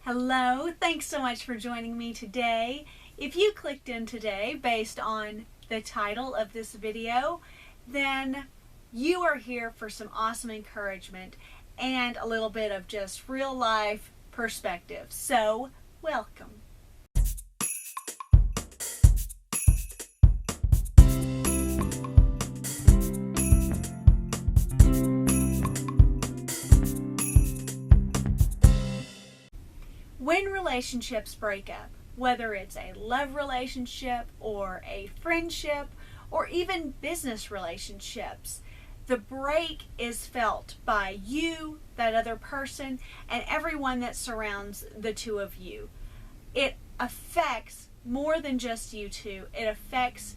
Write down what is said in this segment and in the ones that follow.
Hello, thanks so much for joining me today. If you clicked in today based on the title of this video, then you are here for some awesome encouragement and a little bit of just real life perspective. So, welcome. When relationships break up, whether it's a love relationship or a friendship or even business relationships, the break is felt by you, that other person, and everyone that surrounds the two of you. It affects more than just you two. It affects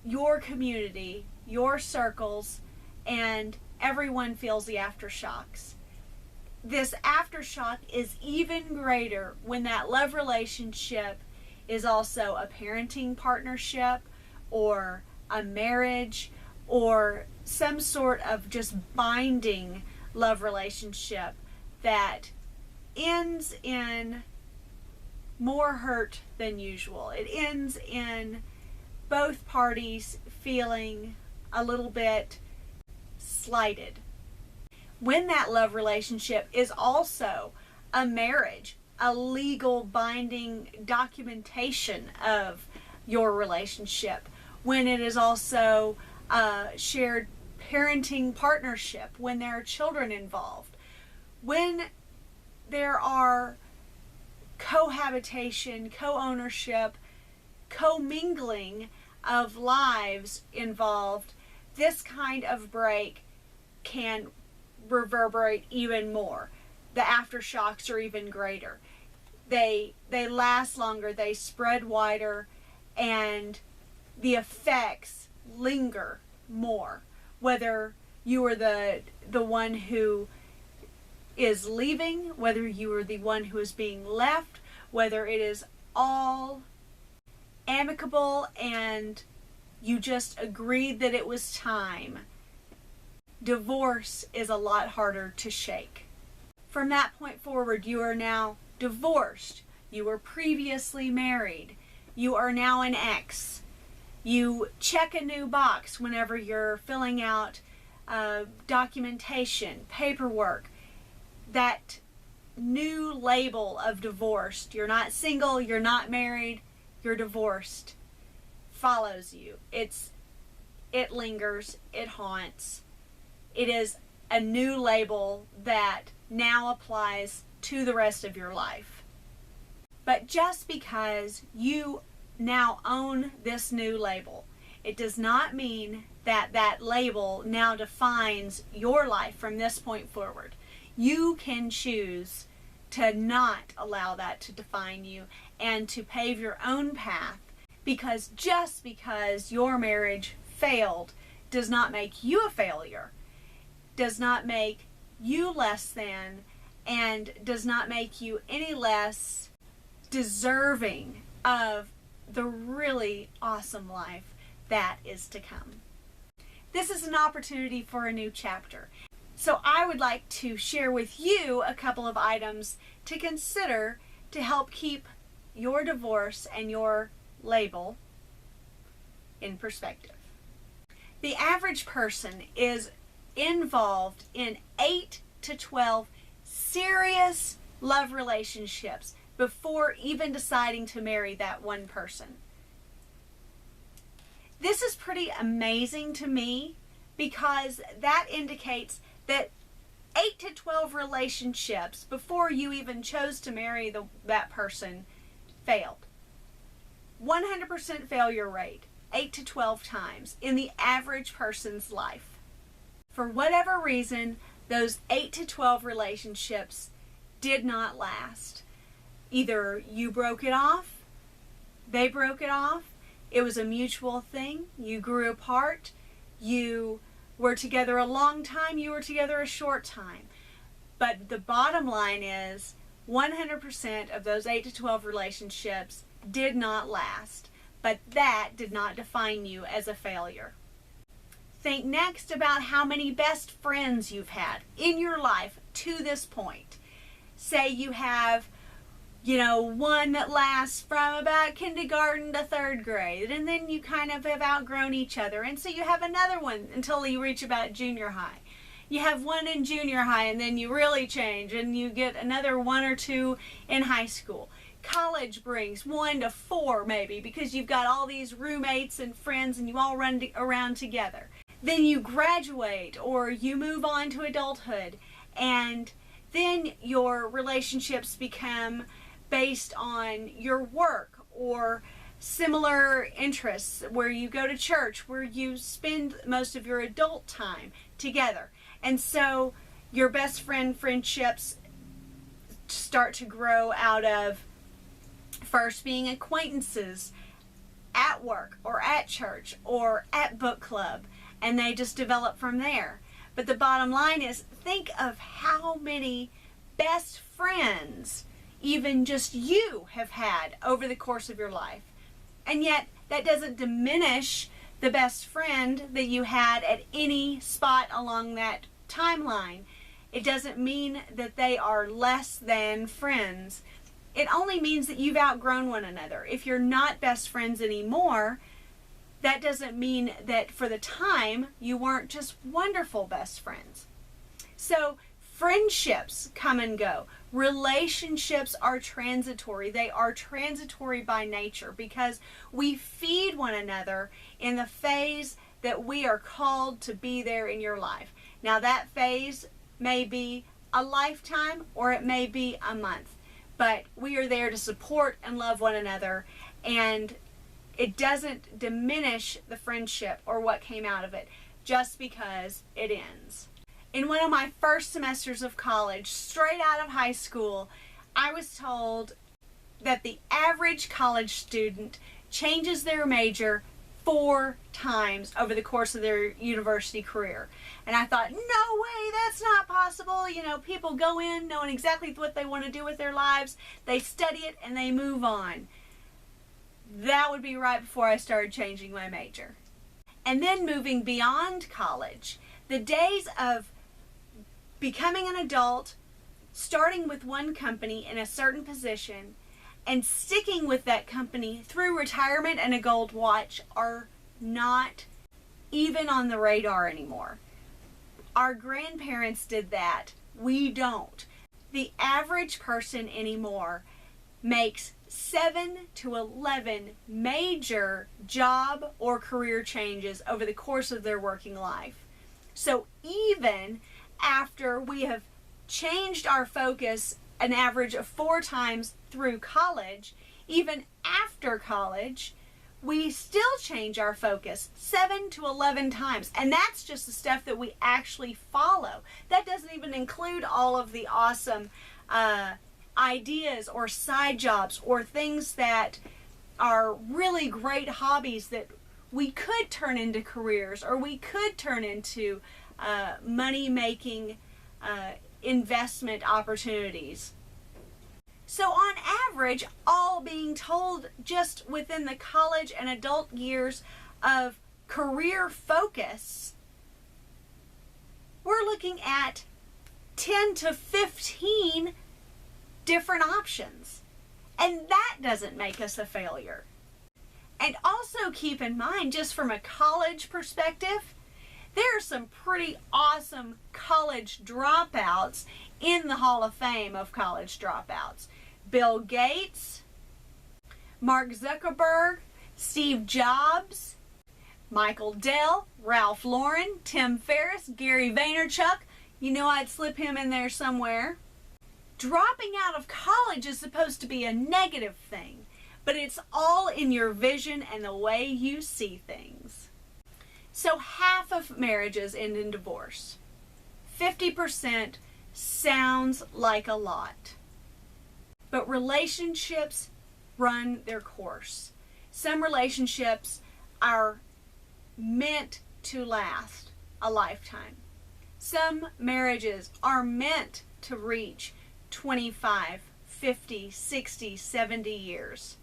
your community, your circles, and everyone feels the aftershocks. This aftershock is even greater when that love relationship is also a parenting partnership or a marriage or some sort of just binding love relationship that ends in more hurt than usual. It ends in both parties feeling a little bit slighted. When that love relationship is also a marriage, a legal binding documentation of your relationship, when it is also a shared parenting partnership, when there are children involved, when there are cohabitation, co-ownership, co-mingling of lives involved, this kind of break can reverberate even more. The aftershocks are even greater. They last longer, they spread wider, and the effects linger more. Whether you are the one who is leaving, whether you are the one who is being left, whether it is all amicable and you just agreed that it was time, divorce is a lot harder to shake. From that point forward, you are now divorced. You were previously married. You are now an ex. You check a new box whenever you're filling out documentation, paperwork. That new label of divorced, you're not single, you're not married, you're divorced, follows you. It lingers, it haunts. It is a new label that now applies to the rest of your life. But just because you now own this new label, it does not mean that that label now defines your life from this point forward. You can choose to not allow that to define you and to pave your own path, because just because your marriage failed does not make you a failure, does not make you less than, and does not make you any less deserving of the really awesome life that is to come. This is an opportunity for a new chapter. So I would like to share with you a couple of items to consider to help keep your divorce and your label in perspective. The average person is involved in 8 to 12 serious love relationships before even deciding to marry that one person. This is pretty amazing to me, because that indicates that 8 to 12 relationships before you even chose to marry that person failed. 100% failure rate, 8 to 12 times in the average person's life. For whatever reason, those 8 to 12 relationships did not last. Either you broke it off, they broke it off, it was a mutual thing, you grew apart, you were together a long time, you were together a short time. But the bottom line is 100% of those 8 to 12 relationships did not last, but that did not define you as a failure. Think next about how many best friends you've had in your life to this point. Say you have one that lasts from about kindergarten to 3rd grade, and then you kind of have outgrown each other, and so you have another one until you reach about junior high. You have one in junior high, and then you really change, and you get another 1 or 2 in high school. College brings 1 to 4 maybe, because you've got all these roommates and friends and you all run around together. Then you graduate or you move on to adulthood, and then your relationships become based on your work or similar interests, where you go to church, where you spend most of your adult time together. And so your best friend friendships start to grow out of first being acquaintances at work or at church or at book club, and they just develop from there. But the bottom line is, think of how many best friends even just you have had over the course of your life. And yet that doesn't diminish the best friend that you had at any spot along that timeline. It doesn't mean that they are less than friends. It only means that you've outgrown one another. If you're not best friends anymore, that doesn't mean that for the time you weren't just wonderful best friends. So friendships come and go. Relationships are transitory. They are transitory by nature because we feed one another in the phase that we are called to be there in your life. Now that phase may be a lifetime or it may be a month, but we are there to support and love one another, and it doesn't diminish the friendship or what came out of it just because it ends. In one of my first semesters of college, straight out of high school, I was told that the average college student changes their major 4 times over the course of their university career. And I thought, no way, that's not possible. People go in knowing exactly what they want to do with their lives, they study it, and they move on. That would be right before I started changing my major. And then moving beyond college, the days of becoming an adult, starting with one company in a certain position, and sticking with that company through retirement and a gold watch are not even on the radar anymore. Our grandparents did that. We don't. The average person anymore makes 7 to 11 major job or career changes over the course of their working life. So even after we have changed our focus an average of 4 times through college, even after college, we still change our focus 7 to 11 times. And that's just the stuff that we actually follow. That doesn't even include all of the awesome ideas or side jobs or things that are really great hobbies that we could turn into careers, or we could turn into money-making investment opportunities. So on average, all being told just within the college and adult years of career focus, we're looking at 10 to 15 different options. And that doesn't make us a failure. And also keep in mind, just from a college perspective, there are some pretty awesome college dropouts in the Hall of Fame of college dropouts. Bill Gates, Mark Zuckerberg, Steve Jobs, Michael Dell, Ralph Lauren, Tim Ferriss, Gary Vaynerchuk. I'd slip him in there somewhere. Dropping out of college is supposed to be a negative thing, but it's all in your vision and the way you see things. So half of marriages end in divorce. 50% sounds like a lot. But relationships run their course. Some relationships are meant to last a lifetime. Some marriages are meant to reach 25, 50, 60, 70 years.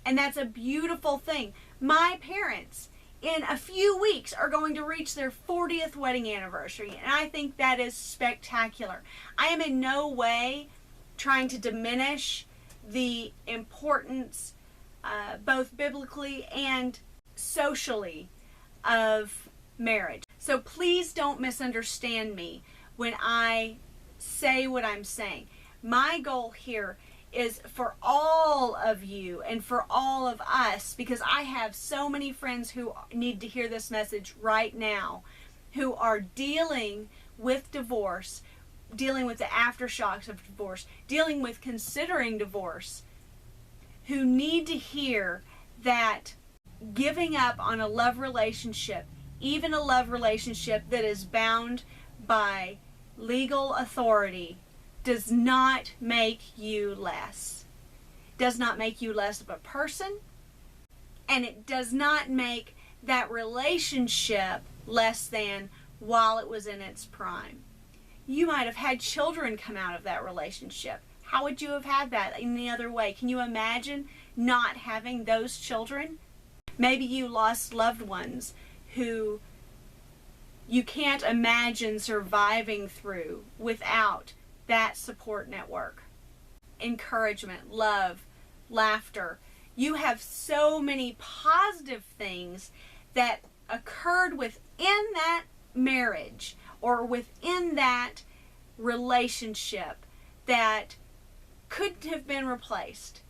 And that's a beautiful thing. My parents, in a few weeks, are going to reach their 40th wedding anniversary, and I think that is spectacular. I am in no way trying to diminish the importance, both biblically and socially, of marriage. So please don't misunderstand me when I say what I'm saying. My goal here is for all of you and for all of us, because I have so many friends who need to hear this message right now, who are dealing with divorce, dealing with the aftershocks of divorce, dealing with considering divorce, who need to hear that giving up on a love relationship, even a love relationship that is bound by legal authority, does not make you less. Does not make you less of a person, and it does not make that relationship less than while it was in its prime. You might have had children come out of that relationship. How would you have had that any other way? Can you imagine not having those children? Maybe you lost loved ones who you can't imagine surviving through without that support network. Encouragement, love, laughter. You have so many positive things that occurred within that marriage or within that relationship that couldn't have been replaced.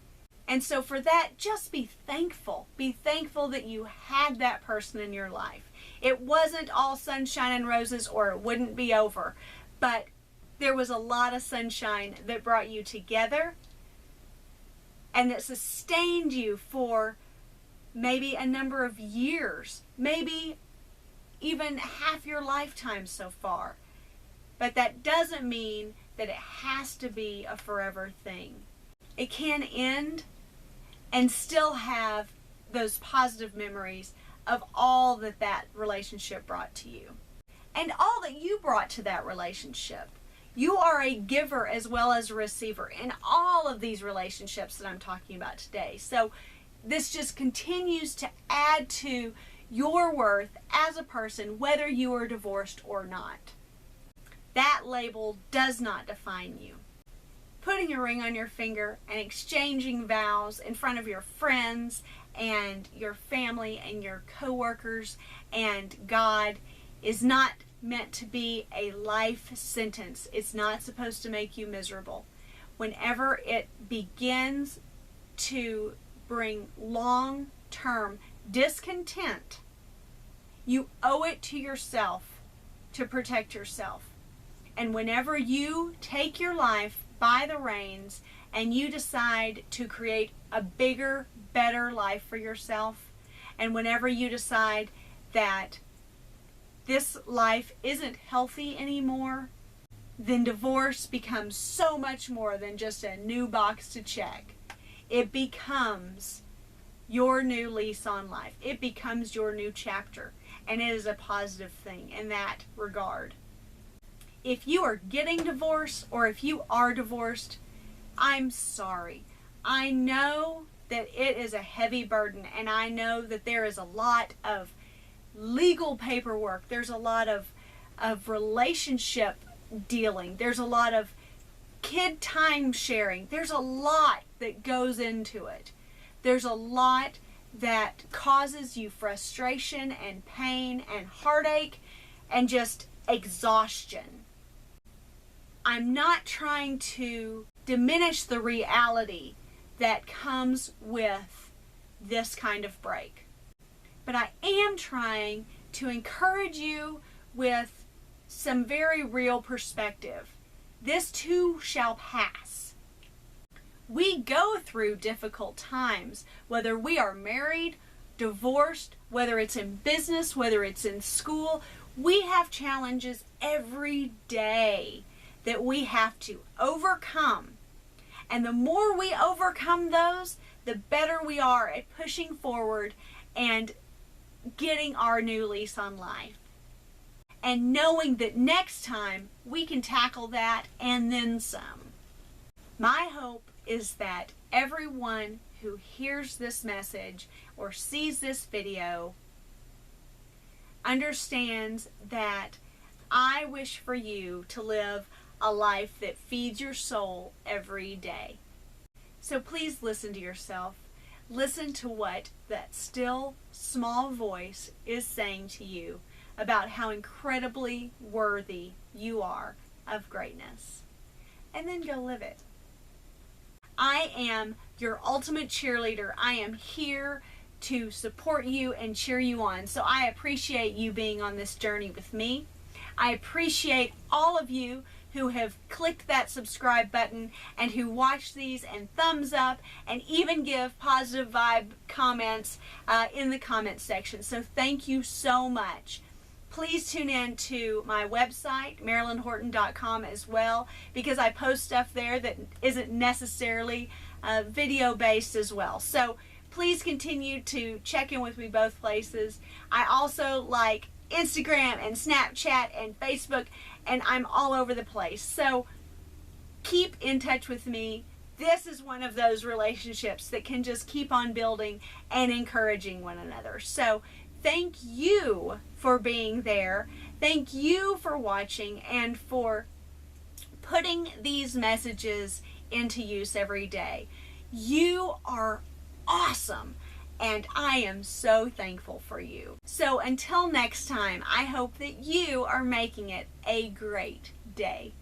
And so for that, just be thankful. Be thankful that you had that person in your life. It wasn't all sunshine and roses, or it wouldn't be over. But there was a lot of sunshine that brought you together and that sustained you for maybe a number of years, maybe even half your lifetime so far. But that doesn't mean that it has to be a forever thing. It can end and still have those positive memories of all that that relationship brought to you and all that you brought to that relationship. You are a giver as well as a receiver in all of these relationships that I'm talking about today. So this just continues to add to your worth as a person, whether you are divorced or not. That label does not define you. Putting a ring on your finger and exchanging vows in front of your friends and your family and your coworkers and God is not meant to be a life sentence. It's not supposed to make you miserable. Whenever it begins to bring long-term discontent, you owe it to yourself to protect yourself. And whenever you take your life by the reins and you decide to create a bigger, better life for yourself, and whenever you decide that this life isn't healthy anymore, then divorce becomes so much more than just a new box to check. It becomes your new lease on life. It becomes your new chapter, and it is a positive thing in that regard. If you are getting divorced or if you are divorced, I'm sorry. I know that it is a heavy burden, and I know that there is a lot of legal paperwork. There's a lot of relationship dealing. There's a lot of kid time sharing. There's a lot that goes into it. There's a lot that causes you frustration and pain and heartache and just exhaustion. I'm not trying to diminish the reality that comes with this kind of break, but I am trying to encourage you with some very real perspective. This too shall pass. We go through difficult times, whether we are married, divorced, whether it's in business, whether it's in school. We have challenges every day that we have to overcome. And the more we overcome those, the better we are at pushing forward and getting our new lease on life. And knowing that next time we can tackle that and then some. My hope is that everyone who hears this message or sees this video understands that I wish for you to live a life that feeds your soul every day. So please listen to yourself. Listen to what that still small voice is saying to you about how incredibly worthy you are of greatness. And then go live it. I am your ultimate cheerleader. I am here to support you and cheer you on. So I appreciate you being on this journey with me. I appreciate all of you who have clicked that subscribe button and who watch these and thumbs up and even give positive vibe comments in the comment section. So thank you so much. Please tune in to my website, MarilynHorton.com, as well, because I post stuff there that isn't necessarily video based as well. So please continue to check in with me both places. I also like Instagram and Snapchat and Facebook, and I'm all over the place. So keep in touch with me. This is one of those relationships that can just keep on building and encouraging one another. So thank you for being there. Thank you for watching and for putting these messages into use every day. You are awesome, and I am so thankful for you. So until next time, I hope that you are making it a great day.